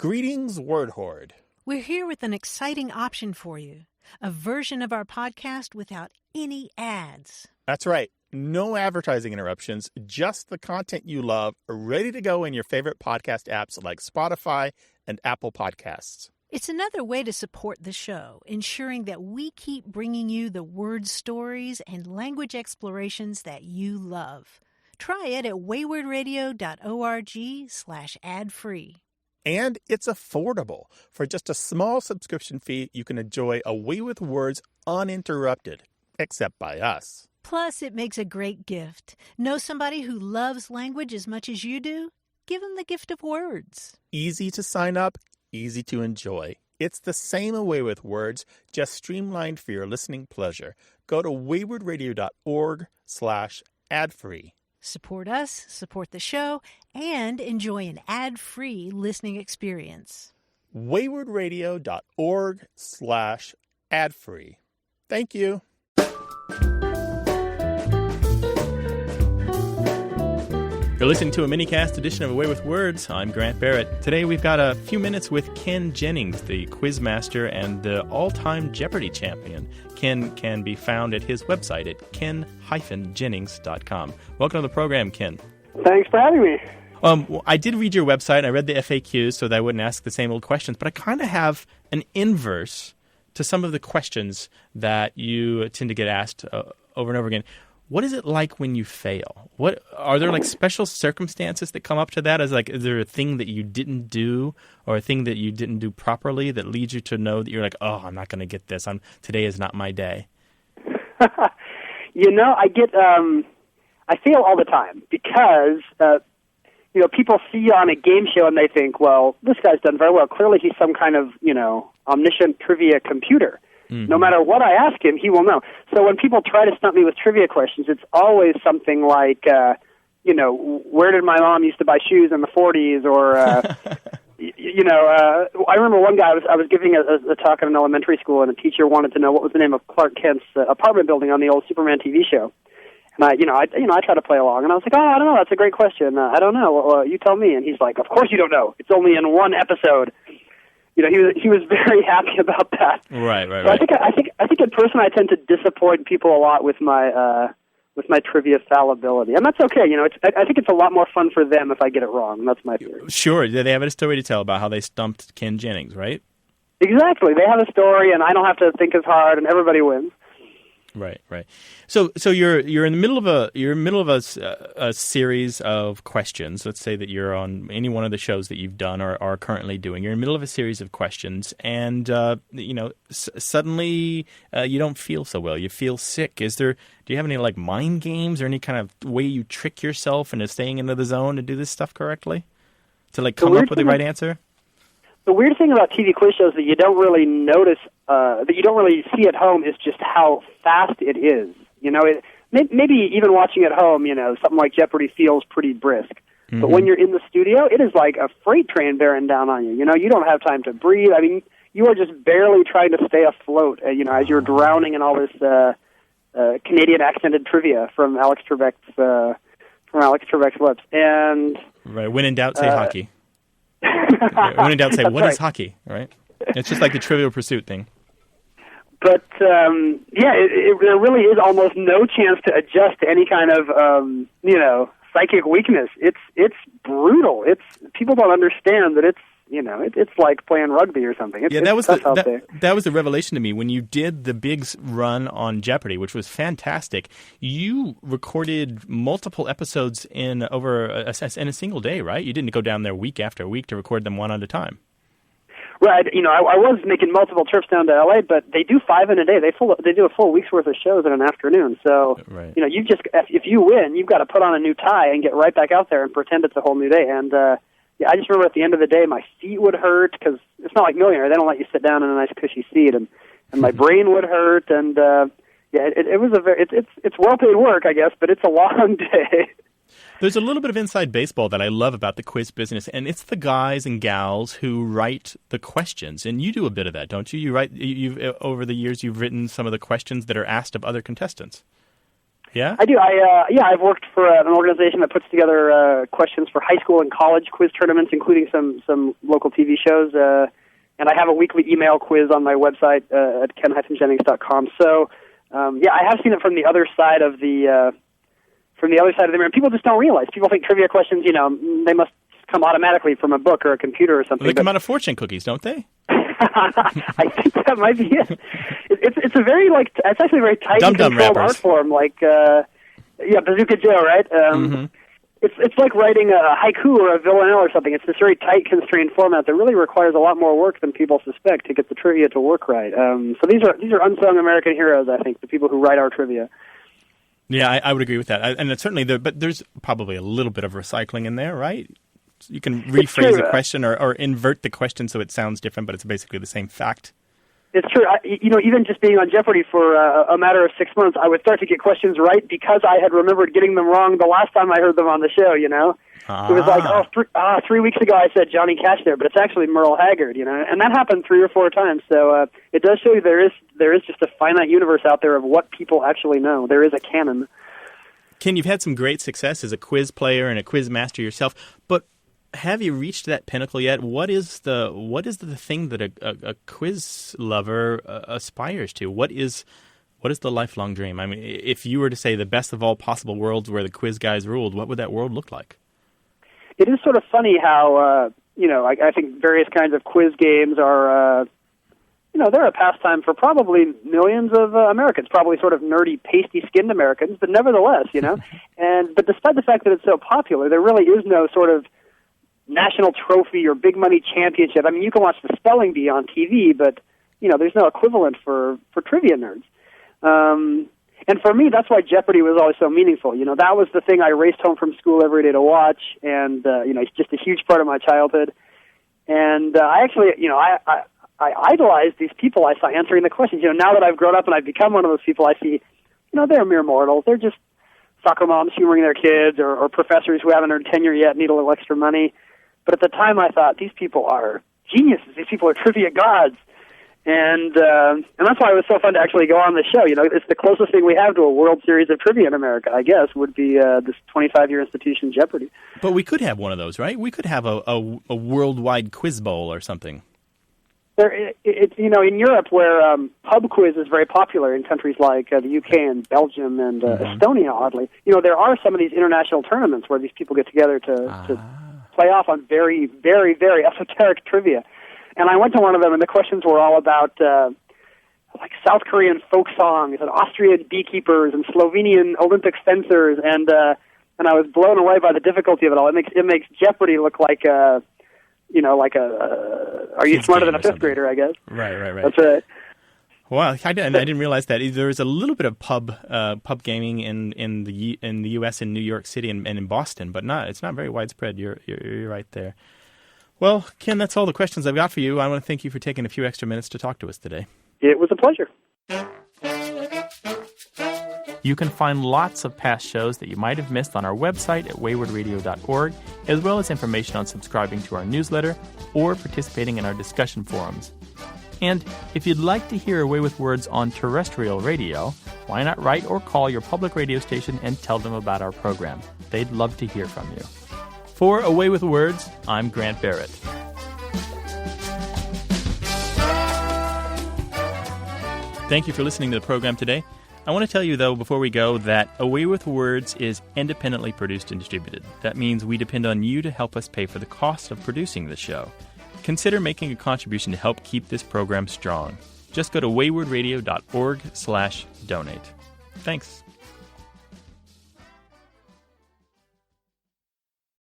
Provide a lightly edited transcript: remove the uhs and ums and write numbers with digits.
Greetings, Word Horde. We're here with an exciting option for you, a version of our podcast without any ads. That's right. No advertising interruptions, just the content you love, ready to go in your favorite podcast apps like Spotify and Apple Podcasts. It's another way to support the show, ensuring that we keep bringing you the word stories and language explorations that you love. Try it at waywordradio.org/ad-free. And it's affordable. For just a small subscription fee, you can enjoy A Way with Words uninterrupted, except by us. Plus, it makes a great gift. Know somebody who loves language as much as you do? Give them the gift of words. Easy to sign up, easy to enjoy. It's the same A Way with Words, just streamlined for your listening pleasure. Go to waywordradio.org/ad-free. Support us, support the show, and enjoy an ad-free listening experience. waywordradio.org/ad-free. Thank you. You're listening to a minicast edition of A Way with Words. I'm Grant Barrett. Today we've got a few minutes with Ken Jennings, the quizmaster and the all-time Jeopardy champion. Ken can be found at his website at ken-jennings.com. Welcome to the program, Ken. Thanks for having me. I did read your website, and I read the FAQs so that I wouldn't ask the same old questions, but I kind of have an inverse to some of the questions that you tend to get asked over and over again. What is it like when you fail? What are there like special circumstances that come up to that? Is there a thing that you didn't do or a thing that you didn't do properly that leads you to know that you're like, oh, I'm not going to get this. Today is not my day. I fail all the time because people see you on a game show and they think, well, this guy's done very well. Clearly, he's some kind of omniscient trivia computer. Mm-hmm. No matter what I ask him, he will know. So when people try to stump me with trivia questions, it's always something like, where did my mom used to buy shoes in the 40s? Or, I remember one guy, I was giving a talk at an elementary school, and a teacher wanted to know what was the name of Clark Kent's apartment building on the old Superman TV show. And I try to play along, and I was like, I don't know, that's a great question. I don't know. Well, you tell me. And he's like, of course you don't know. It's only in one episode. He was very happy about that. Right. So I think in person I tend to disappoint people a lot with my trivia fallibility, and that's okay. I think it's a lot more fun for them if I get it wrong. That's my theory. Sure, they have a story to tell about how they stumped Ken Jennings, right? Exactly. They have a story, and I don't have to think as hard, and everybody wins. Right. So you're in the middle of a series of questions. Let's say that you're on any one of the shows that you've done or are currently doing. You're in the middle of a series of questions, and suddenly you don't feel so well. You feel sick. Do you have any like mind games or any kind of way you trick yourself into staying into the zone to do this stuff correctly, to like come up with the right answer? The weird thing about TV quiz shows that you don't really notice, that you don't really see at home, is just how fast it is. Maybe even watching at home, something like Jeopardy feels pretty brisk. Mm-hmm. But when you're in the studio, it is like a freight train bearing down on you. You don't have time to breathe. I mean, you are just barely trying to stay afloat, as you're drowning in all this Canadian accented trivia from Alex Trebek's lips. And right, when in doubt, say hockey. When in doubt, say, what is hockey, right? It's just like the Trivial Pursuit thing. But, there really is almost no chance to adjust to any kind of, psychic weakness. It's brutal. People don't understand that it's like playing rugby or something. That was the revelation to me. When you did the big run on Jeopardy, which was fantastic, you recorded multiple episodes in a single day, right? You didn't go down there week after week to record them one at a time. Right. I was making multiple trips down to L.A., but they do 5 in a day. They do a full week's worth of shows in an afternoon. So, right. If you win, you've got to put on a new tie and get right back out there and pretend it's a whole new day. And I just remember at the end of the day, my feet would hurt because it's not like Millionaire. They don't let you sit down in a nice cushy seat, and my brain would hurt. And it's well-paid work, I guess, but it's a long day. There's a little bit of inside baseball that I love about the quiz business, and it's the guys and gals who write the questions. And you do a bit of that, don't you? Over the years, you've written some of the questions that are asked of other contestants. Yeah? I do. I've worked for an organization that puts together questions for high school and college quiz tournaments, including some local TV shows. And I have a weekly email quiz on my website at ken-jennings.com. So, I have seen it from the other side of the mirror. People just don't realize. People think trivia questions, they must come automatically from a book or a computer or something. Well, they come out of fortune cookies, don't they? I think that might be it. It's a very it's actually a very tight and controlled art form, Bazooka Joe, right? It's like writing a haiku or a villanelle or something. It's this very tight, constrained format that really requires a lot more work than people suspect to get the trivia to work right. So these are unsung American heroes, I think, the people who write our trivia. Yeah, I would agree with that. And it's certainly but there's probably a little bit of recycling in there, right? You can rephrase a question or invert the question so it sounds different, but it's basically the same fact. It's true. Even just being on Jeopardy for a matter of 6 months, I would start to get questions right because I had remembered getting them wrong the last time I heard them on the show, It was like, 3 weeks ago I said Johnny Cash there, but it's actually Merle Haggard, And that happened 3 or 4 times. So it does show you there is just a finite universe out there of what people actually know. There is a canon. Ken, you've had some great success as a quiz player and a quiz master yourself, but have you reached that pinnacle yet? What is the thing that a quiz lover aspires to? What is the lifelong dream? I mean, if you were to say the best of all possible worlds where the quiz guys ruled, what would that world look like? It is sort of funny how I think various kinds of quiz games are they're a pastime for probably millions of Americans, probably sort of nerdy, pasty-skinned Americans, but nevertheless, But despite the fact that it's so popular, there really is no sort of national trophy or big money championship. I mean, you can watch the spelling bee on TV, but there's no equivalent for trivia nerds. And for me, that's why Jeopardy was always so meaningful. That was the thing I raced home from school every day to watch, and it's just a huge part of my childhood. And I actually, I idolized these people I saw answering the questions. Now that I've grown up and I've become one of those people, I see, they're mere mortals. They're just soccer moms humoring their kids, or professors who haven't earned tenure yet need a little extra money. But at the time, I thought, these people are geniuses. These people are trivia gods. And that's why it was so fun to actually go on the show. It's the closest thing we have to a World Series of trivia in America, I guess, would be this 25-year institution, Jeopardy. But we could have one of those, right? We could have a worldwide quiz bowl or something. It's in Europe where pub quiz is very popular in countries like the UK and Belgium and Estonia, oddly. There are some of these international tournaments where these people get together to play off on very, very, very esoteric trivia. And I went to one of them, and the questions were all about South Korean folk songs and Austrian beekeepers and Slovenian Olympic fencers, and I was blown away by the difficulty of it all. It makes Jeopardy look like are you smarter than a fifth grader, I guess. Right. That's right. Well, I didn't realize that. There's a little bit of pub gaming in the U.S. in New York City and in Boston, but it's not very widespread. You're right there. Well, Ken, that's all the questions I've got for you. I want to thank you for taking a few extra minutes to talk to us today. It was a pleasure. You can find lots of past shows that you might have missed on our website at waywordradio.org, as well as information on subscribing to our newsletter or participating in our discussion forums. And if you'd like to hear Away with Words on terrestrial radio, why not write or call your public radio station and tell them about our program? They'd love to hear from you. For Away with Words, I'm Grant Barrett. Thank you for listening to the program today. I want to tell you, though, before we go, that Away with Words is independently produced and distributed. That means we depend on you to help us pay for the cost of producing the show. Consider making a contribution to help keep this program strong. Just go to waywordradio.org/donate. Thanks.